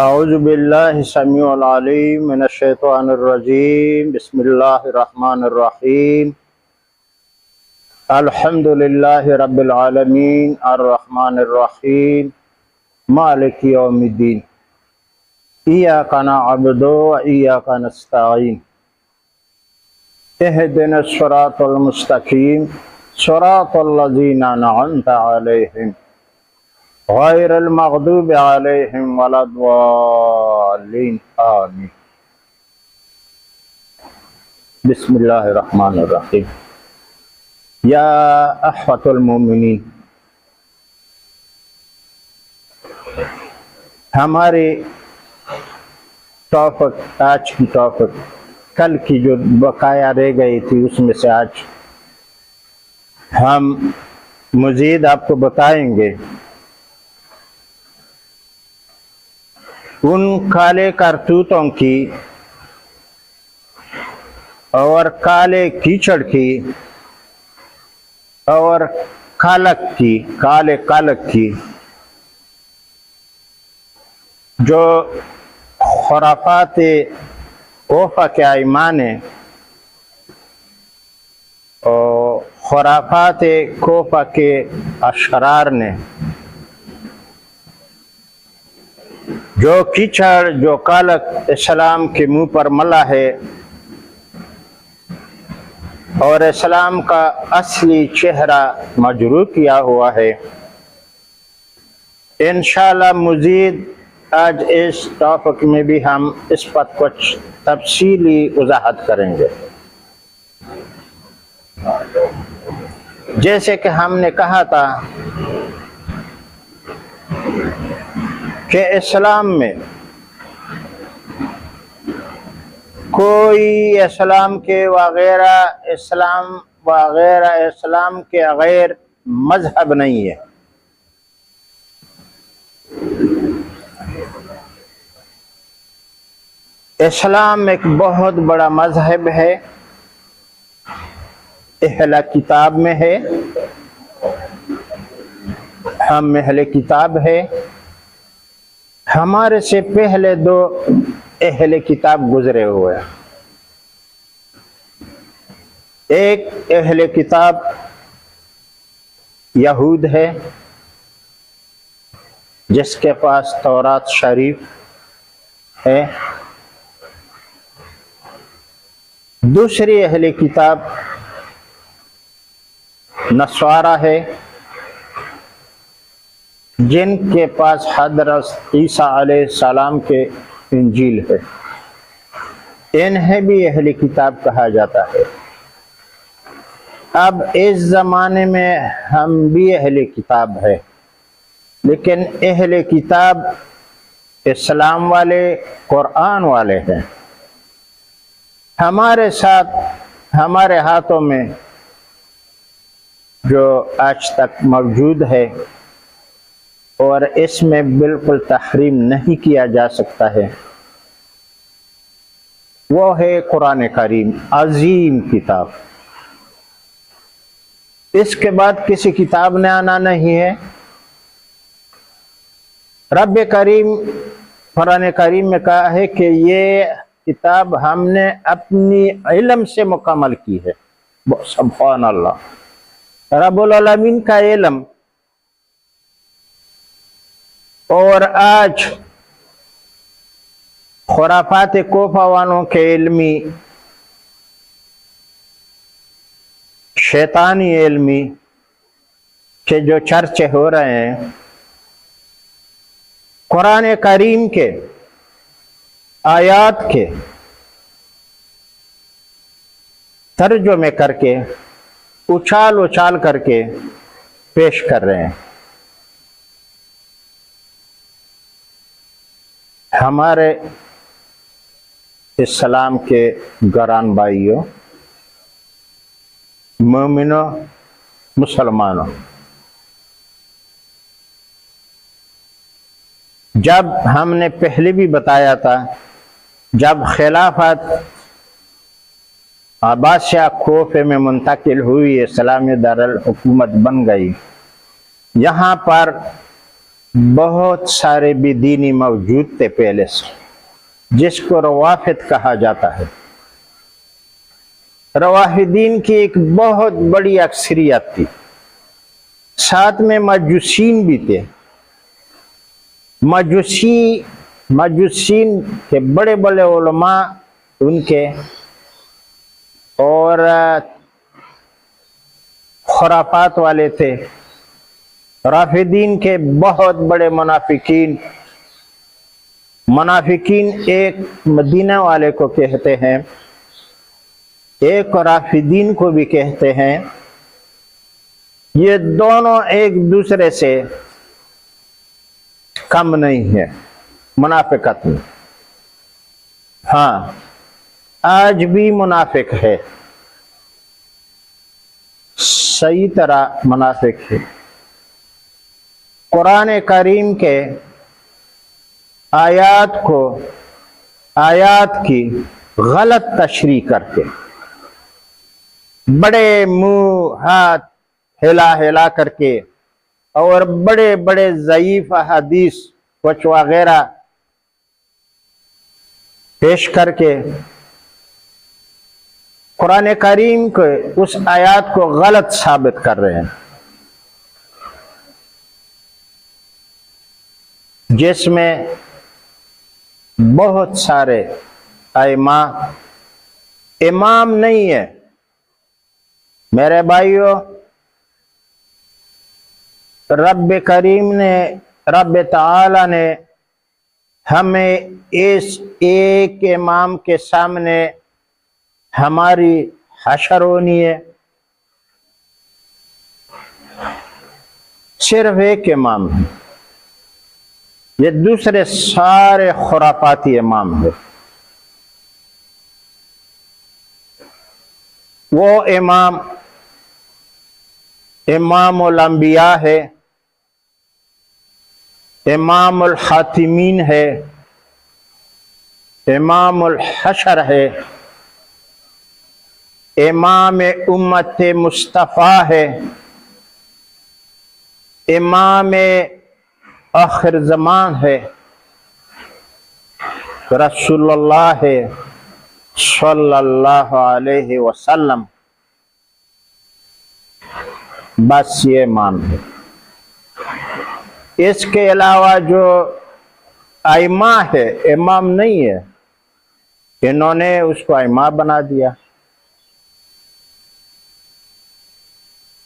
اعوذ باللہ السمیع العلیم من الشیطان الرجیم بسم اللہ الرحمن الرحیم الحمد للہ رب العالمین الرحمن الرحیم مالک یوم الدین ایاک نعبد و ایاک نستعین اہدنا الصراط المستقیم صراط الذین انعمت علیہم غیر المغضوب علیہم ولا الضالین آمین۔ بسم اللہ الرحمن الرحیم۔ یا اخوۃ المومنین، ہماری ٹاپک آج کی ٹاپک کل کی جو بقایا رہ گئی تھی اس میں سے آج ہم مزید آپ کو بتائیں گے ان کالے کرتوتوں کی اور کالے کیچڑ کی اور کالک کی، کالے کالک کی جو خرافات اوفا کے ایمان اور خرافات کوفہ کے اشرار نے جو کیچڑ جو کالک اسلام کے منہ پر ملا ہے اور اسلام کا اصلی چہرہ مجروح کیا ہوا ہے، انشاءاللہ مزید آج اس ٹاپک میں بھی ہم اس پر کچھ تفصیلی وضاحت کریں گے۔ جیسے کہ ہم نے کہا تھا کہ اسلام میں کوئی اسلام کے اسلام کے غیر مذہب نہیں ہے۔ اسلام ایک بہت بڑا مذہب ہے، اہل کتاب میں ہے، ہم اہل کتاب ہے۔ ہمارے سے پہلے دو اہل کتاب گزرے ہوئے، ایک اہل کتاب یہود ہے جس کے پاس تورات شریف ہے، دوسری اہل کتاب نصارہ ہے جن کے پاس حضرت عیسیٰ علیہ السلام کے انجیل ہے، انہیں بھی اہل کتاب کہا جاتا ہے۔ اب اس زمانے میں ہم بھی اہل کتاب ہے، لیکن اہل کتاب اسلام والے، قرآن والے ہیں۔ ہمارے ساتھ ہمارے ہاتھوں میں جو آج تک موجود ہے اور اس میں بالکل تحریم نہیں کیا جا سکتا ہے، وہ ہے قرآن کریم، عظیم کتاب۔ اس کے بعد کسی کتاب نے آنا نہیں ہے۔ رب کریم قرآن کریم میں کہا ہے کہ یہ کتاب ہم نے اپنی علم سے مکمل کی ہے۔ سبحان اللہ، رب العالمین کا علم۔ اور آج خرافات کوفہ والوں کے علمی، شیطانی علمی کے جو چرچے ہو رہے ہیں، قرآن کریم کے آیات کے ترجمے کر کے اچھال کر کے پیش کر رہے ہیں۔ ہمارے اسلام کے گران بھائیوں، مومنوں، مسلمانوں، جب ہم نے پہلے بھی بتایا تھا، جب خلافت عباسیہ کوفے میں منتقل ہوئی، اسلامی دارالحکومت بن گئی، یہاں پر بہت سارے بھی دینی موجود تھے پہلے سے، جس کو روافد کہا جاتا ہے۔ روافدین کی ایک بہت بڑی اکثریت تھی، ساتھ میں مجوسین بھی تھے۔ مجوسین کے بڑے بڑے علماء ان کے، اور خرافات والے تھے۔ رافدین کے بہت بڑے منافقین ایک مدینہ والے کو کہتے ہیں، ایک رافدین کو بھی کہتے ہیں۔ یہ دونوں ایک دوسرے سے کم نہیں ہے منافقت میں۔ ہاں، آج بھی منافق ہے، صحیح طرح منافق ہے۔ قرآن کریم کے آیات کی غلط تشریح کر کے، بڑے منہ ہاتھ ہلا کر کے، اور بڑے بڑے ضعیف حدیث کچھ وغیرہ پیش کر کے قرآن کریم کے اس آیات کو غلط ثابت کر رہے ہیں، جس میں بہت سارے ائمہ امام نہیں ہے۔ میرے بھائیو، رب تعالی نے ہمیں اس ایک امام کے سامنے ہماری حشر ہونی ہے۔ صرف ایک امام ہے، یہ دوسرے سارے خرافاتی امام ہے۔ وہ امام الانبیاء ہے، امام الخاتمین ہے، امام الحشر ہے، امام امت مصطفیٰ ہے، امام آخر زمان ہے، رسول اللہ ہے صلی اللہ علیہ وسلم۔ بس یہ امام ہے۔ اس کے علاوہ جو ائمہ ہے، امام نہیں ہے، انہوں نے اس کو ائمہ بنا دیا۔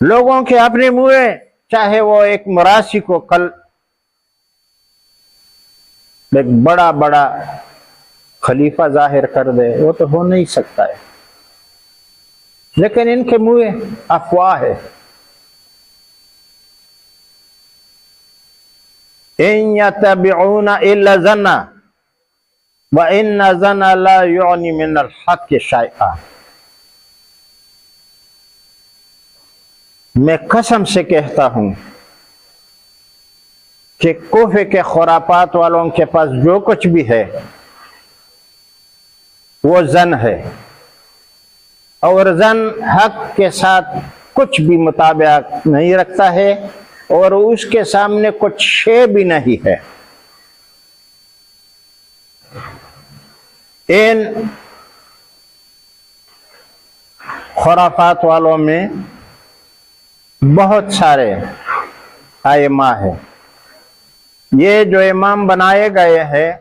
لوگوں کے اپنے منہ، چاہے وہ ایک مراسی کو کل ایک بڑا خلیفہ ظاہر کر دے، وہ تو ہو نہیں سکتا ہے، لیکن ان کے منہ افواہ ہے۔ ان یتبعون الا الظن وان الظن لا یغنی من الحق شیئا۔ میں قسم سے کہتا ہوں کہ کوفے کے خرافات والوں کے پاس جو کچھ بھی ہے وہ ظن ہے، اور ظن حق کے ساتھ کچھ بھی مطابقت نہیں رکھتا ہے، اور اس کے سامنے کچھ شے بھی نہیں ہے۔ ان خرافات والوں میں بہت سارے ائمہ ہیں۔ یہ جو امام بنائے گئے ہیں،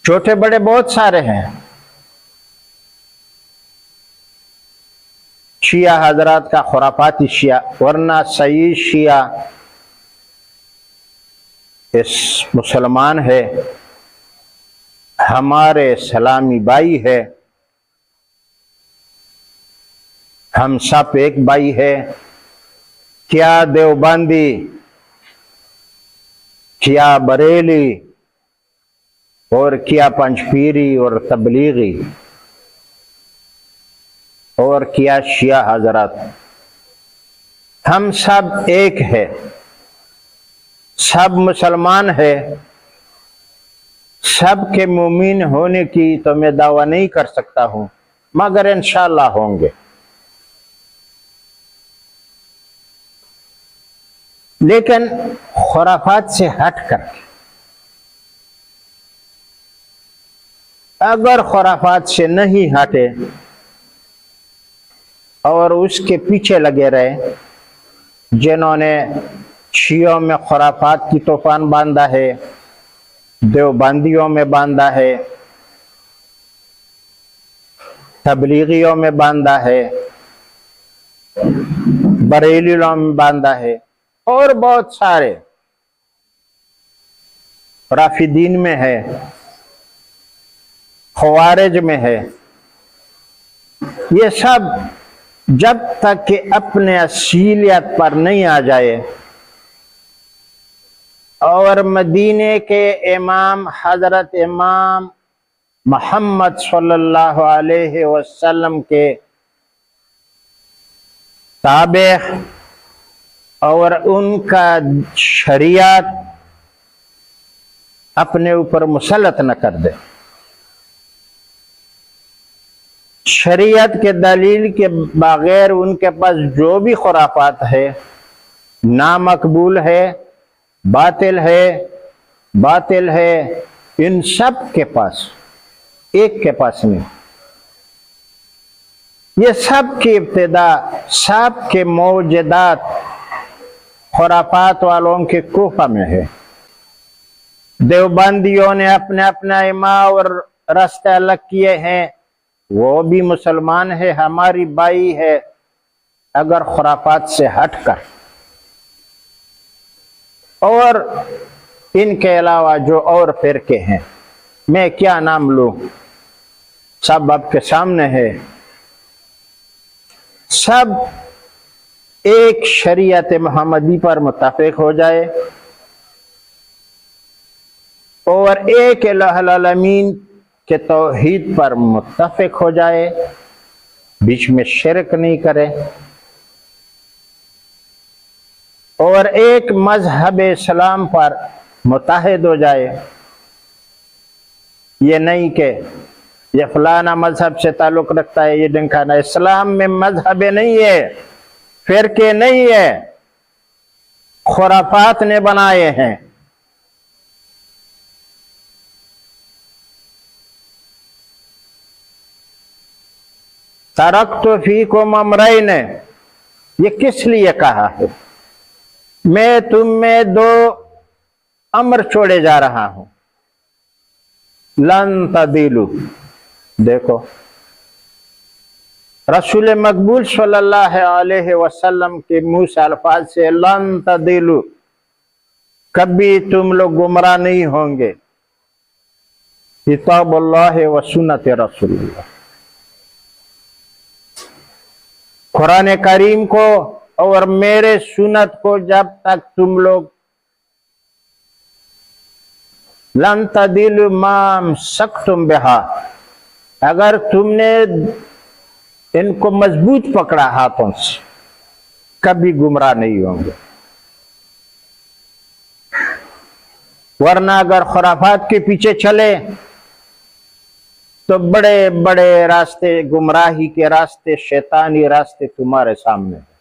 چھوٹے بڑے بہت سارے ہیں۔ شیعہ حضرات کا خرافاتی شیعہ، ورنہ صحیح شیعہ اس مسلمان ہے، ہمارے اسلامی بھائی ہے، ہم سب ایک بھائی ہے۔ کیا دیوبندی، کیا بریلی، اور کیا پنج پیری اور تبلیغی، اور کیا شیعہ حضرات، ہم سب ایک ہے، سب مسلمان ہے۔ سب کے مومن ہونے کی تو میں دعویٰ نہیں کر سکتا ہوں، مگر انشاءاللہ ہوں گے۔ لیکن خرافات سے ہٹ کر کے، اگر خرافات سے نہیں ہٹے اور اس کے پیچھے لگے رہے، جنہوں نے شیعوں میں خرافات کی طوفان باندھا ہے، دیوبندیوں میں باندھا ہے، تبلیغیوں میں باندھا ہے، بریلیوں میں باندھا ہے، اور بہت سارے رافدین میں ہے، خوارج میں ہے، یہ سب جب تک کہ اپنے اصیلیت پر نہیں آ جائے اور مدینے کے امام حضرت امام محمد صلی اللہ علیہ وسلم کے تابع اور ان کا شریعت اپنے اوپر مسلط نہ کر دے، شریعت کے دلیل کے بغیر ان کے پاس جو بھی خرافات ہے، نامقبول ہے، باطل ہے، ان سب کے پاس، ایک کے پاس نہیں، یہ سب کی ابتدا، سب کے موجودات خرافات والوں کے کوفہ میں ہے۔ دیوبندیوں نے اپنے اپنا امام اور راستے الگ کیے ہیں، وہ بھی مسلمان ہے، ہماری بھائی ہے، اگر خرافات سے ہٹ کر، اور ان کے علاوہ جو اور فرقے ہیں، میں کیا نام لوں، سب آپ کے سامنے ہے، سب ایک شریعت محمدی پر متفق ہو جائے اور ایک الہ العالمین کے توحید پر متفق ہو جائے، بیچ میں شرک نہیں کرے، اور ایک مذہب اسلام پر متحد ہو جائے، یہ نہیں کہ یہ فلانا مذہب سے تعلق رکھتا ہے، یہ ڈنکانا، اسلام میں مذہب نہیں ہے، فرقے نہیں ہے، خرافات نے بنائے ہیں۔ ترکت فیکم امرین، یہ کس لیے کہا ہے؟ میں تم میں دو امر چھوڑے جا رہا ہوں، لن تضلوا، دیکھو رسول مقبول صلی اللہ علیہ وسلم کے منہ سے الفاظ سے، لن تضلوا، کبھی تم لوگ گمراہ نہیں ہوں گے، کتاب اللہ و سنت رسول اللہ، قرآن کریم کو اور میرے سنت کو جب تک تم لوگ لن تضلوا ما امسکتم بہا، اگر تم نے ان کو مضبوط پکڑا ہاتھوں سے، کبھی گمراہ نہیں ہوں گے، ورنہ اگر خرافات کے پیچھے چلے تو بڑے بڑے راستے، گمراہی کے راستے، شیطانی راستے تمہارے سامنے ہیں۔